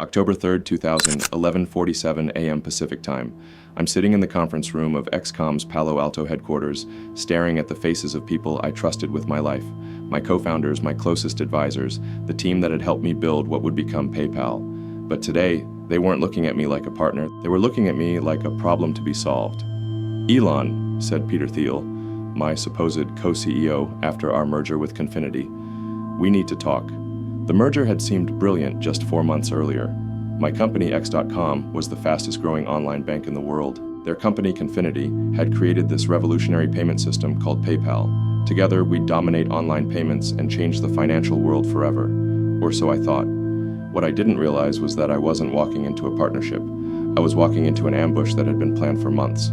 October 3rd, 11:47 a.m. Pacific Time. I'm sitting in the conference room of XCOM's Palo Alto headquarters, staring at the faces of people I trusted with my life. My co-founders, my closest advisors, the team that had helped me build what would become PayPal. But today, they weren't looking at me like a partner. They were looking at me like a problem to be solved. "Elon," said Peter Thiel, my supposed co-CEO after our merger with Confinity, "we need to talk." The merger had seemed brilliant just 4 months earlier. My company, X.com, was the fastest growing online bank in the world. Their company, Confinity, had created this revolutionary payment system called PayPal. Together, we'd dominate online payments and change the financial world forever. Or so I thought. What I didn't realize was that I wasn't walking into a partnership. I was walking into an ambush that had been planned for months.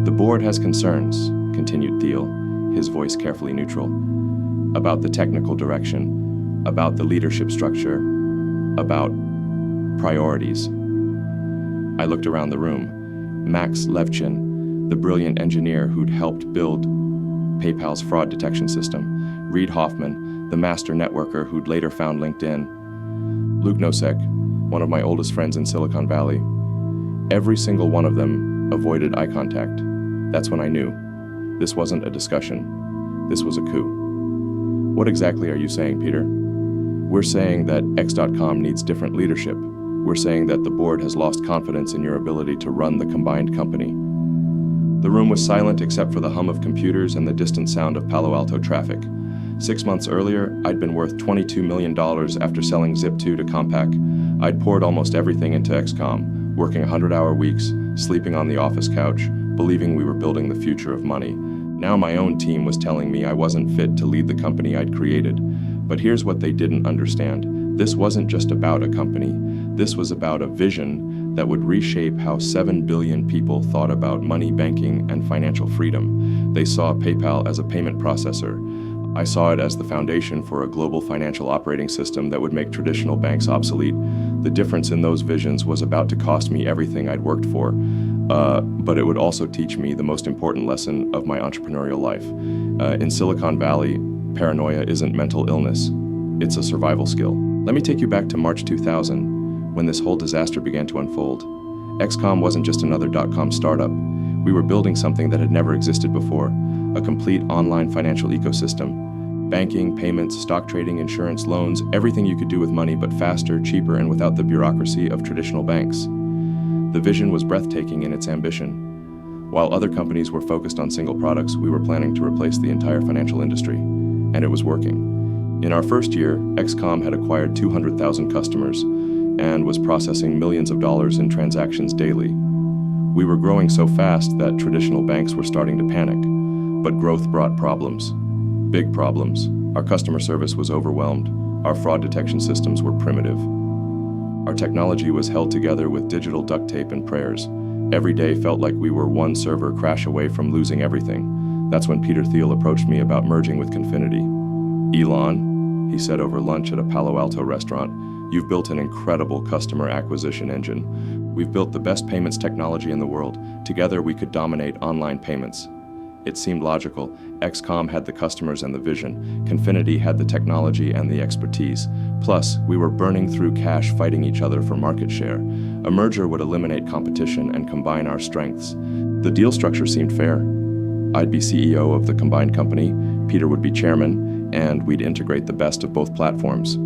"The board has concerns," continued Thiel, his voice carefully neutral, "about the technical direction, about the leadership structure, about priorities." I looked around the room. Max Levchin, the brilliant engineer who'd helped build PayPal's fraud detection system. Reid Hoffman, the master networker who'd later found LinkedIn. Luke Nosek, one of my oldest friends in Silicon Valley. Every single one of them avoided eye contact. That's when I knew. This wasn't a discussion. This was a coup. "What exactly are you saying, Peter?" "We're saying that X.com needs different leadership. We're saying that the board has lost confidence in your ability to run the combined company." The room was silent except for the hum of computers and the distant sound of Palo Alto traffic. 6 months earlier, I'd been worth $22 million after selling Zip2 to Compaq. I'd poured almost everything into XCOM, working 100-hour weeks, sleeping on the office couch, believing we were building the future of money. Now my own team was telling me I wasn't fit to lead the company I'd created. But here's what they didn't understand. This wasn't just about a company. This was about a vision that would reshape how 7 billion people thought about money, banking, and financial freedom. They saw PayPal as a payment processor. I saw it as the foundation for a global financial operating system that would make traditional banks obsolete. The difference in those visions was about to cost me everything I'd worked for, but it would also teach me the most important lesson of my entrepreneurial life. In Silicon Valley, paranoia isn't mental illness, it's a survival skill. Let me take you back to March 2000, when this whole disaster began to unfold. XCOM wasn't just another .com startup. We were building something that had never existed before, a complete online financial ecosystem. Banking, payments, stock trading, insurance, loans, everything you could do with money, but faster, cheaper, and without the bureaucracy of traditional banks. The vision was breathtaking in its ambition. While other companies were focused on single products, we were planning to replace the entire financial industry. And it was working. In our first year, XCOM had acquired 200,000 customers and was processing millions of dollars in transactions daily. We were growing so fast that traditional banks were starting to panic, but growth brought problems. Big problems. Our customer service was overwhelmed. Our fraud detection systems were primitive. Our technology was held together with digital duct tape and prayers. Every day felt like we were one server crash away from losing everything. That's when Peter Thiel approached me about merging with Confinity. "Elon," he said over lunch at a Palo Alto restaurant, "you've built an incredible customer acquisition engine. We've built the best payments technology in the world. Together we could dominate online payments." It seemed logical. XCOM had the customers and the vision. Confinity had the technology and the expertise. Plus, we were burning through cash fighting each other for market share. A merger would eliminate competition and combine our strengths. The deal structure seemed fair. I'd be CEO of the combined company, Peter would be chairman, and we'd integrate the best of both platforms.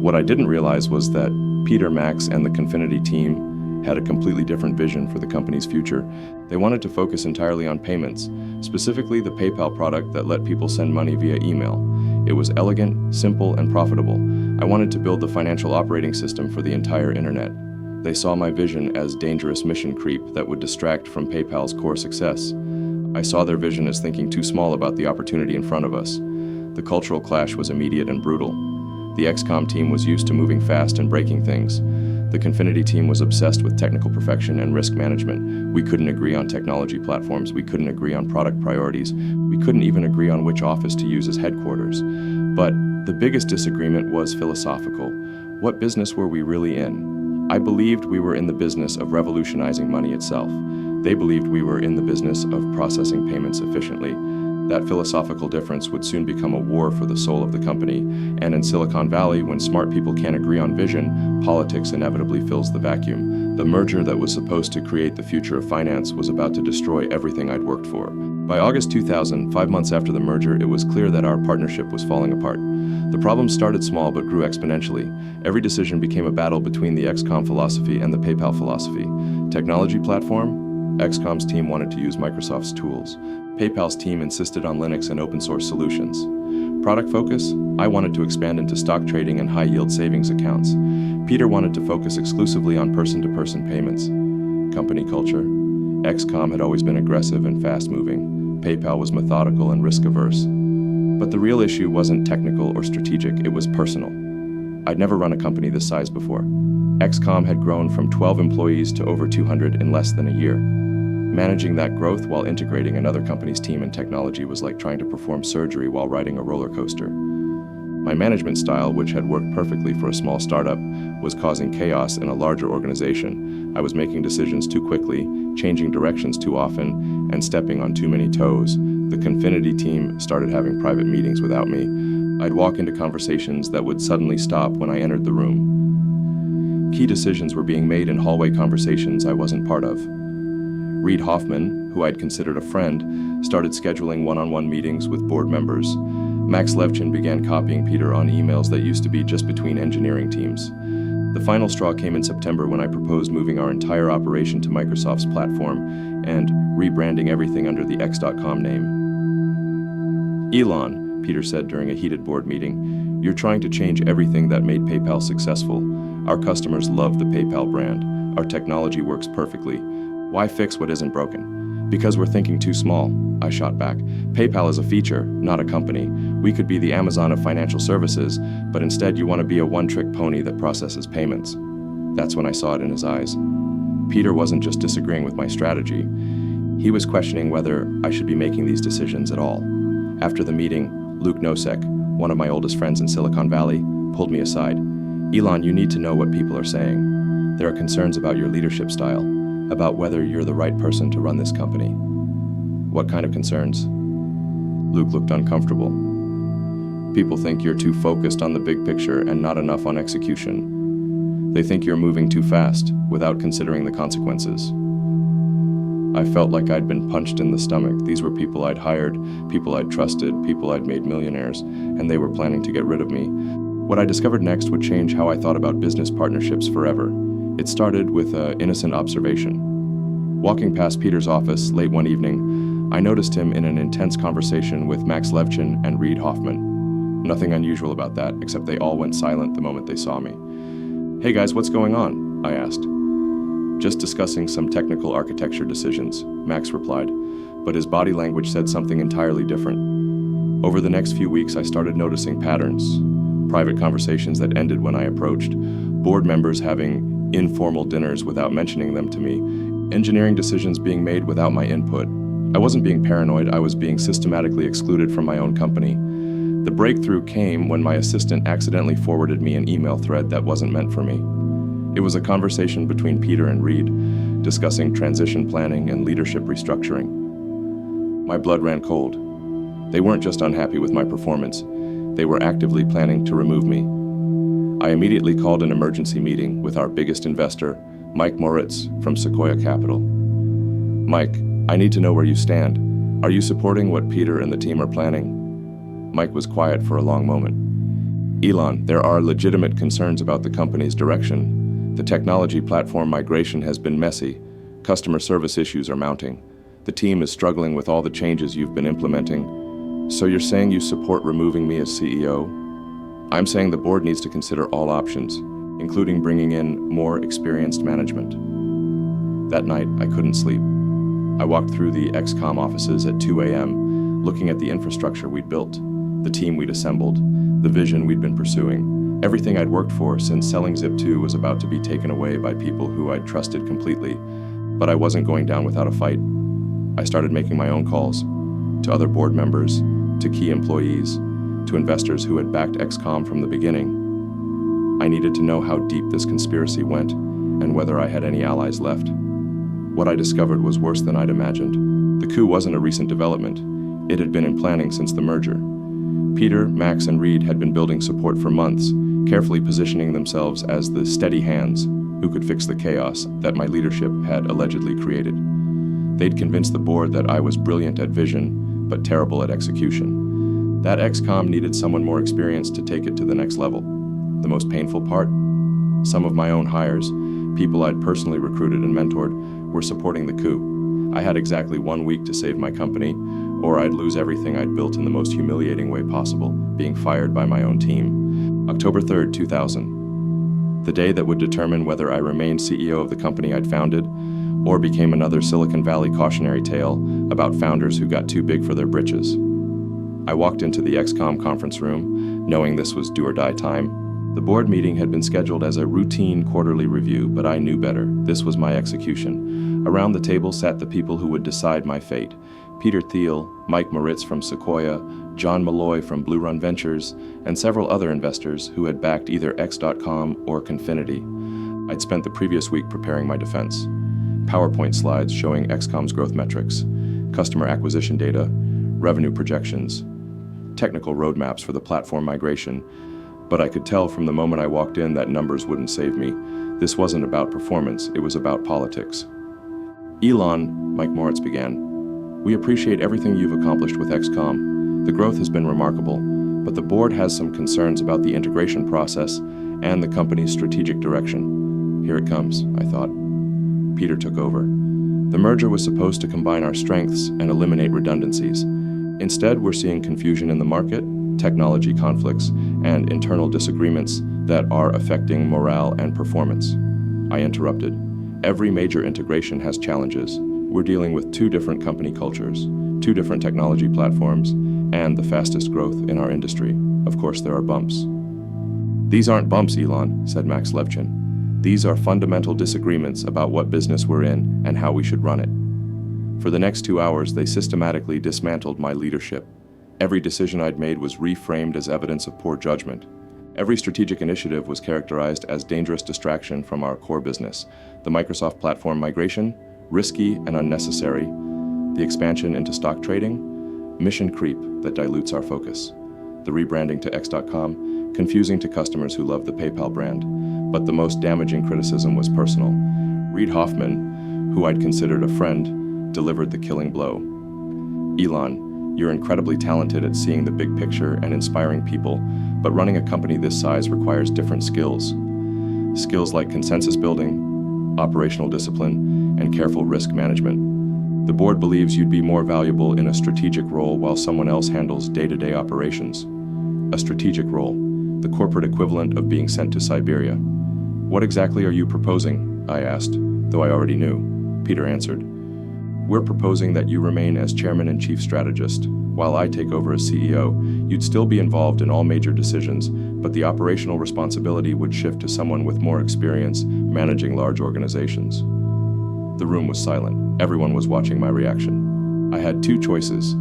What I didn't realize was that Peter, Max, and the Confinity team had a completely different vision for the company's future. They wanted to focus entirely on payments, specifically the PayPal product that let people send money via email. It was elegant, simple, and profitable. I wanted to build the financial operating system for the entire internet. They saw my vision as dangerous mission creep that would distract from PayPal's core success. I saw their vision as thinking too small about the opportunity in front of us. The cultural clash was immediate and brutal. The XCOM team was used to moving fast and breaking things. The Confinity team was obsessed with technical perfection and risk management. We couldn't agree on technology platforms. We couldn't agree on product priorities. We couldn't even agree on which office to use as headquarters. But the biggest disagreement was philosophical. What business were we really in? I believed we were in the business of revolutionizing money itself. They believed we were in the business of processing payments efficiently. That philosophical difference would soon become a war for the soul of the company, and in Silicon Valley, when smart people can't agree on vision, politics inevitably fills the vacuum. The merger that was supposed to create the future of finance was about to destroy everything I'd worked for. By August 2000, 5 months after the merger, it was clear that our partnership was falling apart. The problem started small but grew exponentially. Every decision became a battle between the XCOM philosophy and the PayPal philosophy. Technology platform? XCOM's team wanted to use Microsoft's tools. PayPal's team insisted on Linux and open source solutions. Product focus? I wanted to expand into stock trading and high-yield savings accounts. Peter wanted to focus exclusively on person-to-person payments. Company culture? XCOM had always been aggressive and fast-moving. PayPal was methodical and risk-averse. But the real issue wasn't technical or strategic, it was personal. I'd never run a company this size before. XCOM had grown from 12 employees to over 200 in less than a year. Managing that growth while integrating another company's team and technology was like trying to perform surgery while riding a roller coaster. My management style, which had worked perfectly for a small startup, was causing chaos in a larger organization. I was making decisions too quickly, changing directions too often, and stepping on too many toes. The Confinity team started having private meetings without me. I'd walk into conversations that would suddenly stop when I entered the room. Key decisions were being made in hallway conversations I wasn't part of. Reid Hoffman, who I'd considered a friend, started scheduling one-on-one meetings with board members. Max Levchin began copying Peter on emails that used to be just between engineering teams. The final straw came in September when I proposed moving our entire operation to Microsoft's platform and rebranding everything under the X.com name. Elon, Peter said during a heated board meeting, you're trying to change everything that made PayPal successful. Our customers love the PayPal brand. Our technology works perfectly. Why fix what isn't broken? Because we're thinking too small, I shot back. PayPal is a feature, not a company. We could be the Amazon of financial services, but instead you want to be a one-trick pony that processes payments. That's when I saw it in his eyes. Peter wasn't just disagreeing with my strategy. He was questioning whether I should be making these decisions at all. After the meeting, Luke Nosek, one of my oldest friends in Silicon Valley, pulled me aside. Elon, you need to know what people are saying. There are concerns about your leadership style, about whether you're the right person to run this company. What kind of concerns? Luke looked uncomfortable. People think you're too focused on the big picture and not enough on execution. They think you're moving too fast without considering the consequences. I felt like I'd been punched in the stomach. These were people I'd hired, people I'd trusted, people I'd made millionaires, and they were planning to get rid of me. What I discovered next would change how I thought about business partnerships forever. It started with an innocent observation. Walking past Peter's office late one evening, I noticed him in an intense conversation with Max Levchin and Reid Hoffman. Nothing unusual about that, except they all went silent the moment they saw me. Hey guys, what's going on? I asked. Just discussing some technical architecture decisions, Max replied, but his body language said something entirely different. Over the next few weeks, I started noticing patterns. Private conversations that ended when I approached, board members having informal dinners without mentioning them to me, engineering decisions being made without my input. I wasn't being paranoid, I was being systematically excluded from my own company. The breakthrough came when my assistant accidentally forwarded me an email thread that wasn't meant for me. It was a conversation between Peter and Reid, discussing transition planning and leadership restructuring. My blood ran cold. They weren't just unhappy with my performance, they were actively planning to remove me. I immediately called an emergency meeting with our biggest investor, Mike Moritz from Sequoia Capital. Mike, I need to know where you stand. Are you supporting what Peter and the team are planning? Mike was quiet for a long moment. Elon, there are legitimate concerns about the company's direction. The technology platform migration has been messy. Customer service issues are mounting. The team is struggling with all the changes you've been implementing. So you're saying you support removing me as CEO? I'm saying the board needs to consider all options, including bringing in more experienced management. That night, I couldn't sleep. I walked through the XCOM offices at 2 a.m., looking at the infrastructure we'd built, the team we'd assembled, the vision we'd been pursuing. Everything I'd worked for since selling Zip2 was about to be taken away by people who I'd trusted completely, but I wasn't going down without a fight. I started making my own calls, to other board members, to key employees, to investors who had backed XCOM from the beginning. I needed to know how deep this conspiracy went and whether I had any allies left. What I discovered was worse than I'd imagined. The coup wasn't a recent development. It had been in planning since the merger. Peter, Max, and Reed had been building support for months, carefully positioning themselves as the steady hands who could fix the chaos that my leadership had allegedly created. They'd convinced the board that I was brilliant at vision, but terrible at execution. That ex-com needed someone more experienced to take it to the next level. The most painful part? Some of my own hires, people I'd personally recruited and mentored, were supporting the coup. I had exactly 1 week to save my company, or I'd lose everything I'd built in the most humiliating way possible, being fired by my own team. October 3rd, 2000. The day that would determine whether I remained CEO of the company I'd founded, or became another Silicon Valley cautionary tale about founders who got too big for their britches. I walked into the XCOM conference room, knowing this was do or die time. The board meeting had been scheduled as a routine quarterly review, but I knew better. This was my execution. Around the table sat the people who would decide my fate. Peter Thiel, Mike Moritz from Sequoia, John Malloy from Blue Run Ventures, and several other investors who had backed either X.com or Confinity. I'd spent the previous week preparing my defense. PowerPoint slides showing XCOM's growth metrics, customer acquisition data, revenue projections, technical roadmaps for the platform migration, but I could tell from the moment I walked in that numbers wouldn't save me. This wasn't about performance, it was about politics. Elon, Mike Moritz began, we appreciate everything you've accomplished with XCOM. The growth has been remarkable, but the board has some concerns about the integration process and the company's strategic direction. Here it comes, I thought. Peter took over. The merger was supposed to combine our strengths and eliminate redundancies. Instead, we're seeing confusion in the market, technology conflicts, and internal disagreements that are affecting morale and performance. I interrupted. Every major integration has challenges. We're dealing with 2 different company cultures, 2 different technology platforms, and the fastest growth in our industry. Of course, there are bumps. These aren't bumps, Elon, said Max Levchin. These are fundamental disagreements about what business we're in and how we should run it. For the next 2 hours, they systematically dismantled my leadership. Every decision I'd made was reframed as evidence of poor judgment. Every strategic initiative was characterized as dangerous distraction from our core business. The Microsoft platform migration, risky and unnecessary. The expansion into stock trading, mission creep that dilutes our focus. The rebranding to X.com, confusing to customers who love the PayPal brand. But the most damaging criticism was personal. Reid Hoffman, who I'd considered a friend, delivered the killing blow. Elon, you're incredibly talented at seeing the big picture and inspiring people, but running a company this size requires different skills. Skills like consensus building, operational discipline, and careful risk management. The board believes you'd be more valuable in a strategic role while someone else handles day-to-day operations. A strategic role, the corporate equivalent of being sent to Siberia. What exactly are you proposing? I asked, though I already knew. Peter answered. We're proposing that you remain as chairman and chief strategist. While I take over as CEO, you'd still be involved in all major decisions, but the operational responsibility would shift to someone with more experience managing large organizations. The room was silent. Everyone was watching my reaction. I had 2 choices: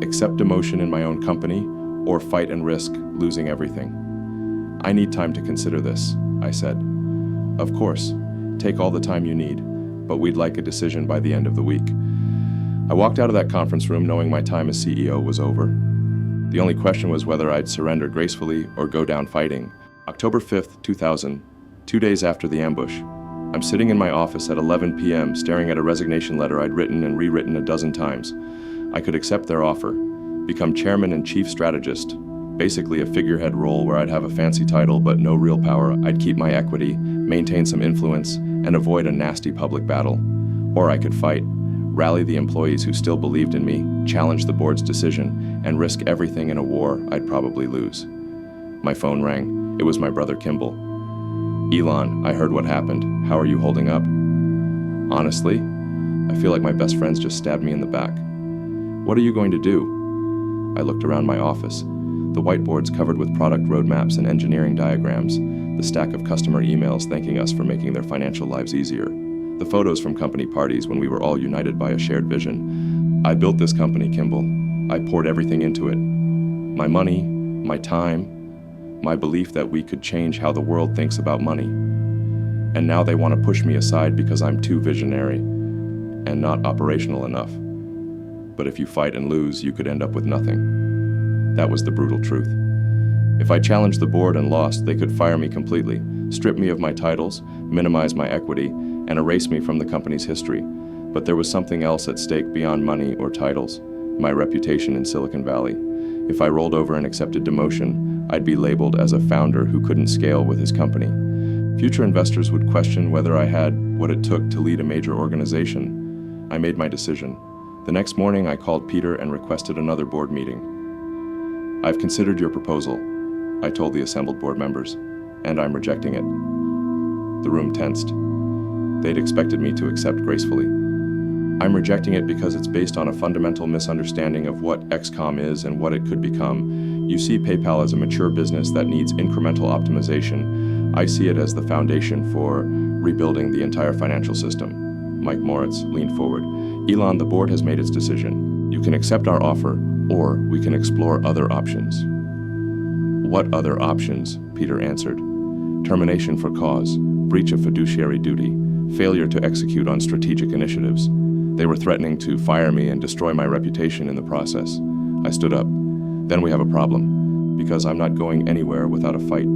accept demotion in my own company, or fight and risk losing everything. I need time to consider this, I said. Of course, take all the time you need, but we'd like a decision by the end of the week. I walked out of that conference room knowing my time as CEO was over. The only question was whether I'd surrender gracefully or go down fighting. October 5th, 2000, 2 days after the ambush. I'm sitting in my office at 11 p.m. staring at a resignation letter I'd written and rewritten a dozen times. I could accept their offer, become chairman and chief strategist, basically a figurehead role where I'd have a fancy title but no real power. I'd keep my equity, maintain some influence, and avoid a nasty public battle. Or I could fight, rally the employees who still believed in me, challenge the board's decision, and risk everything in a war I'd probably lose. My phone rang. It was my brother Kimball. Elon, I heard what happened. How are you holding up? Honestly, I feel like my best friends just stabbed me in the back. What are you going to do? I looked around my office. The whiteboards covered with product roadmaps and engineering diagrams, the stack of customer emails thanking us for making their financial lives easier, the photos from company parties when we were all united by a shared vision. I built this company, Kimball. I poured everything into it. My money, my time, my belief that we could change how the world thinks about money. And now they want to push me aside because I'm too visionary and not operational enough. but if you fight and lose, you could end up with nothing. That was the brutal truth. If I challenged the board and lost, they could fire me completely, strip me of my titles, minimize my equity, and erase me from the company's history. But there was something else at stake beyond money or titles: my reputation in Silicon Valley. If I rolled over and accepted demotion, I'd be labeled as a founder who couldn't scale with his company. Future investors would question whether I had what it took to lead a major organization. I made my decision. The next morning, I called Peter and requested another board meeting. "I've considered your proposal," I told the assembled board members, "and I'm rejecting it." The room tensed. They'd expected me to accept gracefully. "I'm rejecting it because it's based on a fundamental misunderstanding of what XCOM is and what it could become. You see PayPal as a mature business that needs incremental optimization. I see it as the foundation for rebuilding the entire financial system." Mike Moritz leaned forward. "Elon, the board has made its decision. You can accept our offer, or we can explore other options." "What other options?" Peter answered. "Termination for cause, breach of fiduciary duty, failure to execute on strategic initiatives." They were threatening to fire me and destroy my reputation in the process. I stood up. "Then we have a problem, because I'm not going anywhere without a fight."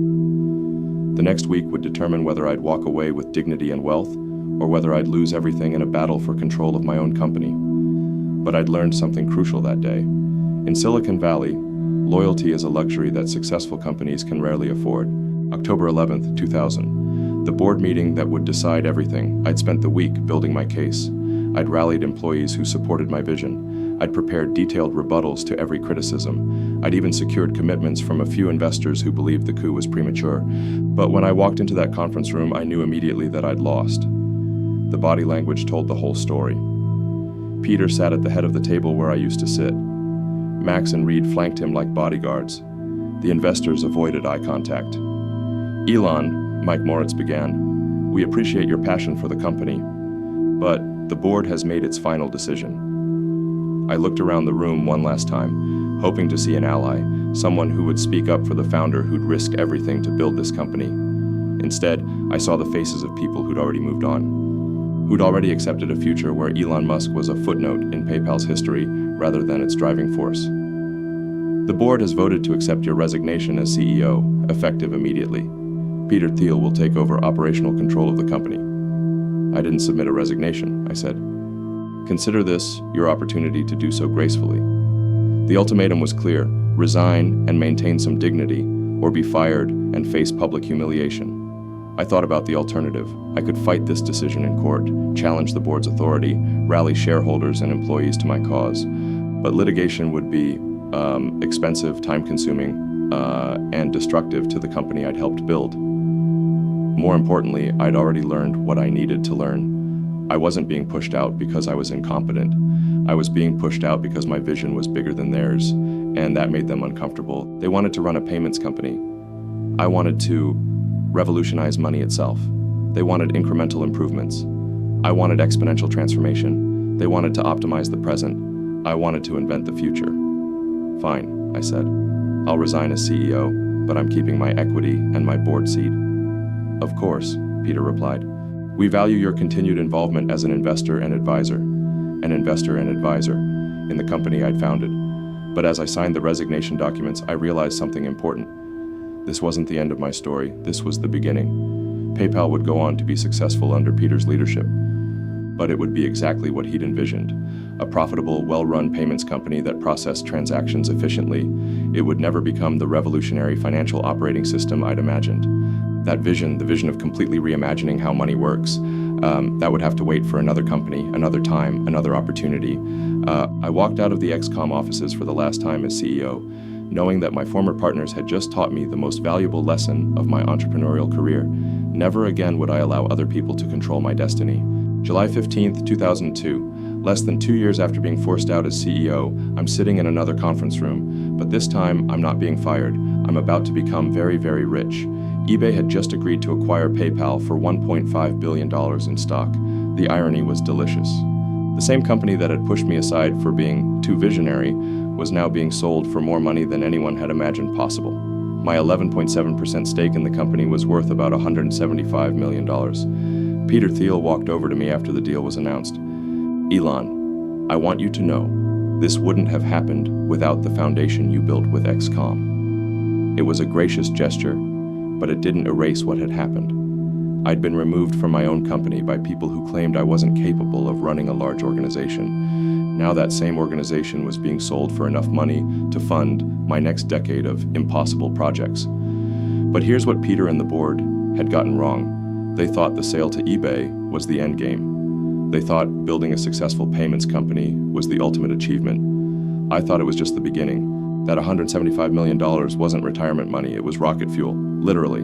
The next week would determine whether I'd walk away with dignity and wealth, or whether I'd lose everything in a battle for control of my own company. But I'd learned something crucial that day. In Silicon Valley, loyalty is a luxury that successful companies can rarely afford. October 11th, 2000. The board meeting that would decide everything. I'd spent the week building my case. I'd rallied employees who supported my vision. I'd prepared detailed rebuttals to every criticism. I'd even secured commitments from a few investors who believed the coup was premature. But when I walked into that conference room, I knew immediately that I'd lost. The body language told the whole story. Peter sat at the head of the table where I used to sit. Max and Reed flanked him like bodyguards. The investors avoided eye contact. "Elon," Mike Moritz began, "we appreciate your passion for the company, but the board has made its final decision." I looked around the room one last time, hoping to see an ally, someone who would speak up for the founder who'd risked everything to build this company. Instead, I saw the faces of people who'd already moved on, who'd already accepted a future where Elon Musk was a footnote in PayPal's history rather than its driving force. "The board has voted to accept your resignation as CEO, effective immediately. Peter Thiel will take over operational control of the company." "I didn't submit a resignation," I said. "Consider this your opportunity to do so gracefully." The ultimatum was clear: resign and maintain some dignity, or be fired and face public humiliation. I thought about the alternative. I could fight this decision in court, challenge the board's authority, rally shareholders and employees to my cause. But litigation would be expensive, time-consuming, and destructive to the company I'd helped build. More importantly, I'd already learned what I needed to learn. I wasn't being pushed out because I was incompetent. I was being pushed out because my vision was bigger than theirs, and that made them uncomfortable. They wanted to run a payments company. I wanted to revolutionize money itself. They wanted incremental improvements. I wanted exponential transformation. They wanted to optimize the present. I wanted to invent the future. "Fine," I said. "I'll resign as CEO, but I'm keeping my equity and my board seat." "Of course," Peter replied. "We value your continued involvement as an investor and advisor," in the company I'd founded. But as I signed the resignation documents, I realized something important. This wasn't the end of my story. This was the beginning. PayPal would go on to be successful under Peter's leadership. But it would be exactly what he'd envisioned: a profitable, well-run payments company that processed transactions efficiently. It would never become the revolutionary financial operating system I'd imagined. That vision, the vision of completely reimagining how money works, that would have to wait for another company, another time, another opportunity. I walked out of the XCOM offices for the last time as CEO, knowing that my former partners had just taught me the most valuable lesson of my entrepreneurial career. Never again would I allow other people to control my destiny. July 15th, 2002. Less than 2 years after being forced out as CEO, I'm sitting in another conference room, but this time I'm not being fired. I'm about to become very, very rich. eBay had just agreed to acquire PayPal for $1.5 billion in stock. The irony was delicious. The same company that had pushed me aside for being too visionary was now being sold for more money than anyone had imagined possible. My 11.7% stake in the company was worth about $175 million. Peter Thiel walked over to me after the deal was announced. "Elon, I want you to know This wouldn't have happened without the foundation you built with XCOM. It was a gracious gesture, but it didn't erase what had happened. I'd been removed from my own company by people who claimed I wasn't capable of running a large organization. Now that same organization was being sold for enough money to fund my next decade of impossible projects. But here's what Peter and the board had gotten wrong. They thought the sale to eBay was the end game. They thought building a successful payments company was the ultimate achievement. I thought it was just the beginning. That $175 million wasn't retirement money, it was rocket fuel, literally.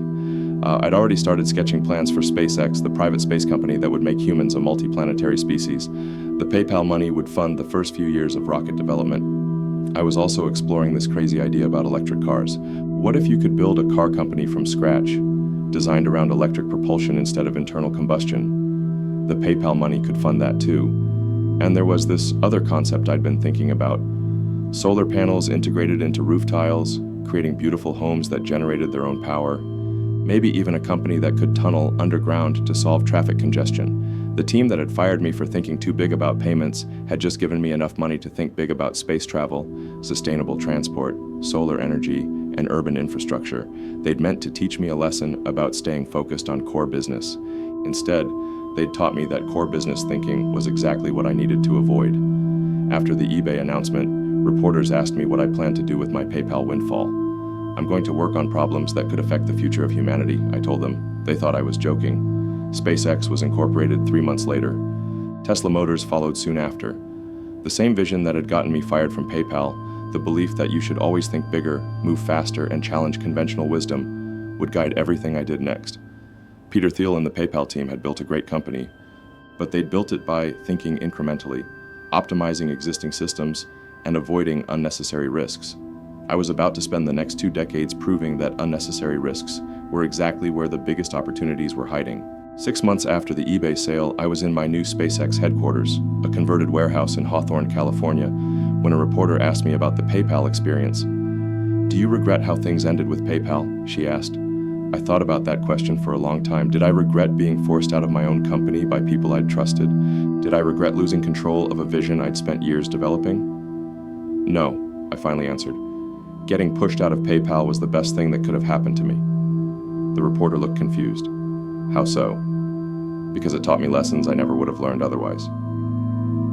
I'd already started sketching plans for SpaceX, the private space company that would make humans a multiplanetary species. The PayPal money would fund the first few years of rocket development. I was also exploring this crazy idea about electric cars. What if you could build a car company from scratch, designed around electric propulsion instead of internal combustion? The PayPal money could fund that too. And there was this other concept I'd been thinking about. Solar panels integrated into roof tiles, creating beautiful homes that generated their own power. Maybe even a company that could tunnel underground to solve traffic congestion. The team that had fired me for thinking too big about payments had just given me enough money to think big about space travel, sustainable transport, solar energy, and urban infrastructure. They'd meant to teach me a lesson about staying focused on core business. Instead, they'd taught me that core business thinking was exactly what I needed to avoid. After the eBay announcement, reporters asked me what I planned to do with my PayPal windfall. I'm going to work on problems that could affect the future of humanity, I told them. They thought I was joking. SpaceX was incorporated 3 months later. Tesla Motors followed soon after. The same vision that had gotten me fired from PayPal, the belief that you should always think bigger, move faster, and challenge conventional wisdom, would guide everything I did next. Peter Thiel and the PayPal team had built a great company, but they'd built it by thinking incrementally, optimizing existing systems, and avoiding unnecessary risks. I was about to spend the next 2 decades proving that unnecessary risks were exactly where the biggest opportunities were hiding. 6 months after the eBay sale, I was in my new SpaceX headquarters, a converted warehouse in Hawthorne, California, when a reporter asked me about the PayPal experience. "Do you regret how things ended with PayPal?" she asked. I thought about that question for a long time. Did I regret being forced out of my own company by people I'd trusted? Did I regret losing control of a vision I'd spent years developing? No, I finally answered. Getting pushed out of PayPal was the best thing that could have happened to me. The reporter looked confused. How so? Because it taught me lessons I never would have learned otherwise.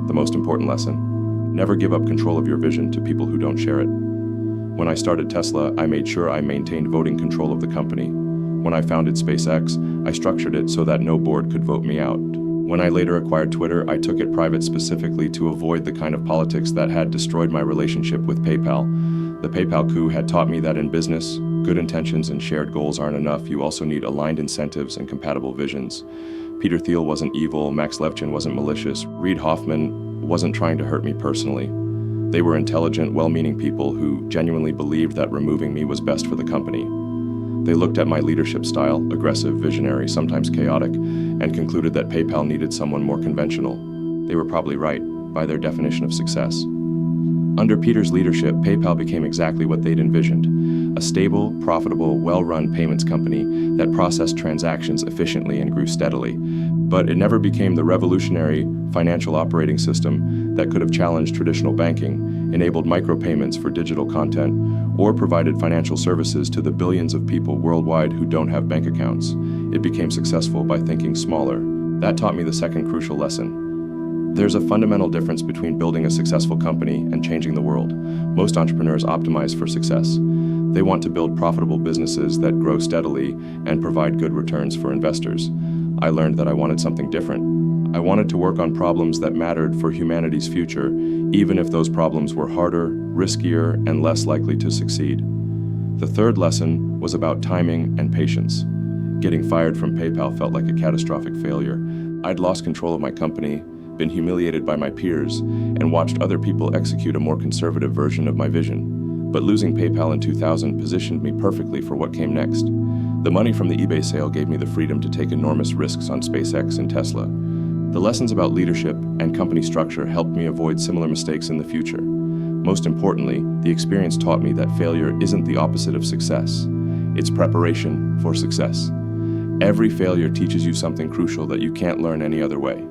The most important lesson: never give up control of your vision to people who don't share it. When I started Tesla, I made sure I maintained voting control of the company. When I founded SpaceX, I structured it so that no board could vote me out. When I later acquired Twitter, I took it private specifically to avoid the kind of politics that had destroyed my relationship with PayPal. The PayPal coup had taught me that in business, good intentions and shared goals aren't enough. You also need aligned incentives and compatible visions. Peter Thiel wasn't evil, Max Levchin wasn't malicious, Reid Hoffman wasn't trying to hurt me personally. They were intelligent, well-meaning people who genuinely believed that removing me was best for the company. They looked at my leadership style, aggressive, visionary, sometimes chaotic, and concluded that PayPal needed someone more conventional. They were probably right, by their definition of success. Under Peter's leadership, PayPal became exactly what they'd envisioned: a stable, profitable, well-run payments company that processed transactions efficiently and grew steadily. But it never became the revolutionary financial operating system that could have challenged traditional banking, enabled micropayments for digital content, or provided financial services to the billions of people worldwide who don't have bank accounts. It became successful by thinking smaller. That taught me the second crucial lesson. There's a fundamental difference between building a successful company and changing the world. Most entrepreneurs optimize for success. They want to build profitable businesses that grow steadily and provide good returns for investors. I learned that I wanted something different. I wanted to work on problems that mattered for humanity's future, even if those problems were harder, riskier, and less likely to succeed. The third lesson was about timing and patience. Getting fired from PayPal felt like a catastrophic failure. I'd lost control of my company, been humiliated by my peers, and watched other people execute a more conservative version of my vision. But losing PayPal in 2000 positioned me perfectly for what came next. The money from the eBay sale gave me the freedom to take enormous risks on SpaceX and Tesla. The lessons about leadership and company structure helped me avoid similar mistakes in the future. Most importantly, the experience taught me that failure isn't the opposite of success. It's preparation for success. Every failure teaches you something crucial that you can't learn any other way.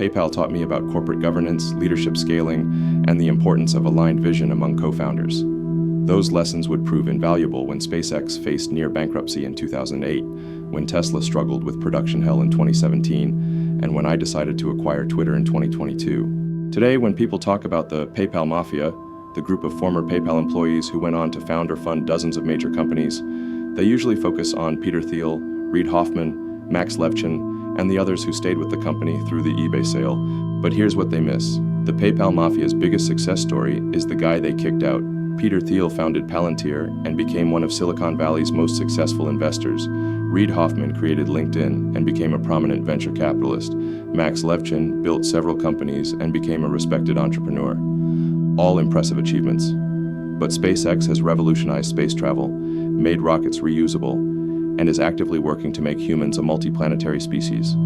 PayPal taught me about corporate governance, leadership scaling, and the importance of aligned vision among co-founders. Those lessons would prove invaluable when SpaceX faced near bankruptcy in 2008, when Tesla struggled with production hell in 2017, and when I decided to acquire Twitter in 2022. Today, when people talk about the PayPal Mafia, the group of former PayPal employees who went on to found or fund dozens of major companies, they usually focus on Peter Thiel, Reid Hoffman, Max Levchin, and the others who stayed with the company through the eBay sale. But here's what they miss. The PayPal Mafia's biggest success story is the guy they kicked out. Peter Thiel founded Palantir and became one of Silicon Valley's most successful investors. Reid Hoffman created LinkedIn and became a prominent venture capitalist. Max Levchin built several companies and became a respected entrepreneur. All impressive achievements. But SpaceX has revolutionized space travel, made rockets reusable, and is actively working to make humans a multiplanetary species.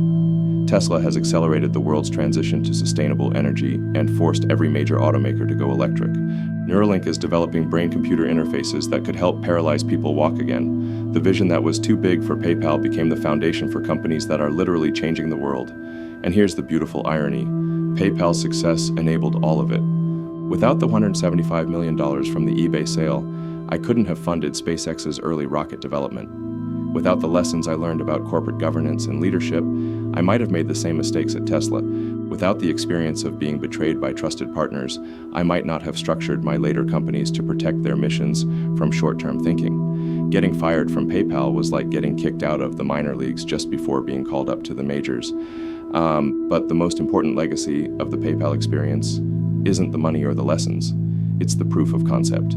Tesla has accelerated the world's transition to sustainable energy and forced every major automaker to go electric. Neuralink is developing brain-computer interfaces that could help paralyzed people walk again. The vision that was too big for PayPal became the foundation for companies that are literally changing the world. And here's the beautiful irony. PayPal's success enabled all of it. Without the $175 million from the eBay sale, I couldn't have funded SpaceX's early rocket development. Without the lessons I learned about corporate governance and leadership, I might have made the same mistakes at Tesla. Without the experience of being betrayed by trusted partners, I might not have structured my later companies to protect their missions from short-term thinking. Getting fired from PayPal was like getting kicked out of the minor leagues just before being called up to the majors. But the most important legacy of the PayPal experience isn't the money or the lessons, it's the proof of concept.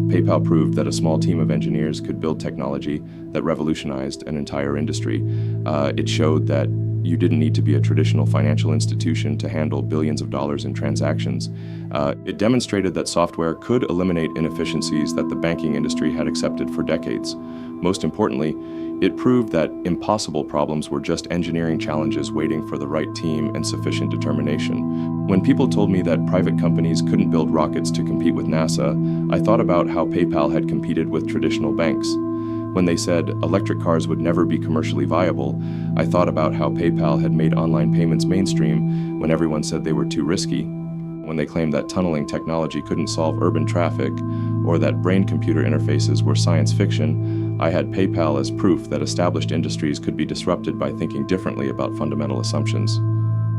PayPal proved that a small team of engineers could build technology that revolutionized an entire industry. It showed that you didn't need to be a traditional financial institution to handle billions of dollars in transactions. It demonstrated that software could eliminate inefficiencies that the banking industry had accepted for decades. Most importantly, it proved that impossible problems were just engineering challenges waiting for the right team and sufficient determination. When people told me that private companies couldn't build rockets to compete with NASA, I thought about how PayPal had competed with traditional banks. When they said electric cars would never be commercially viable, I thought about how PayPal had made online payments mainstream when everyone said they were too risky. When they claimed that tunneling technology couldn't solve urban traffic, or that brain-computer interfaces were science fiction, I had PayPal as proof that established industries could be disrupted by thinking differently about fundamental assumptions.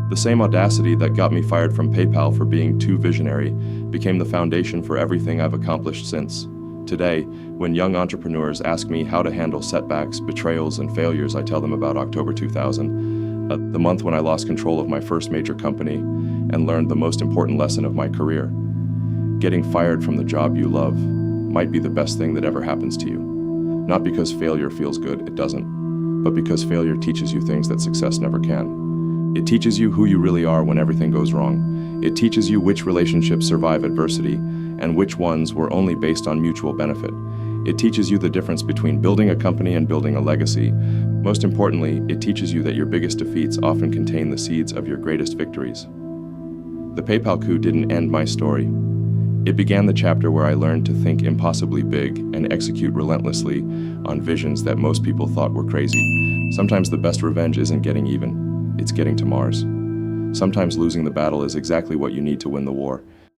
The same audacity that got me fired from PayPal for being too visionary became the foundation for everything I've accomplished since. Today, when young entrepreneurs ask me how to handle setbacks, betrayals, and failures, I tell them about October 2000, the month when I lost control of my first major company and learned the most important lesson of my career. Getting fired from the job you love might be the best thing that ever happens to you. Not because failure feels good, it doesn't, but because failure teaches you things that success never can. It teaches you who you really are when everything goes wrong. It teaches you which relationships survive adversity and which ones were only based on mutual benefit. It teaches you the difference between building a company and building a legacy. Most importantly, it teaches you that your biggest defeats often contain the seeds of your greatest victories. The PayPal coup didn't end my story. It began the chapter where I learned to think impossibly big and execute relentlessly on visions that most people thought were crazy. Sometimes the best revenge isn't getting even, it's getting to Mars. Sometimes losing the battle is exactly what you need to win the war.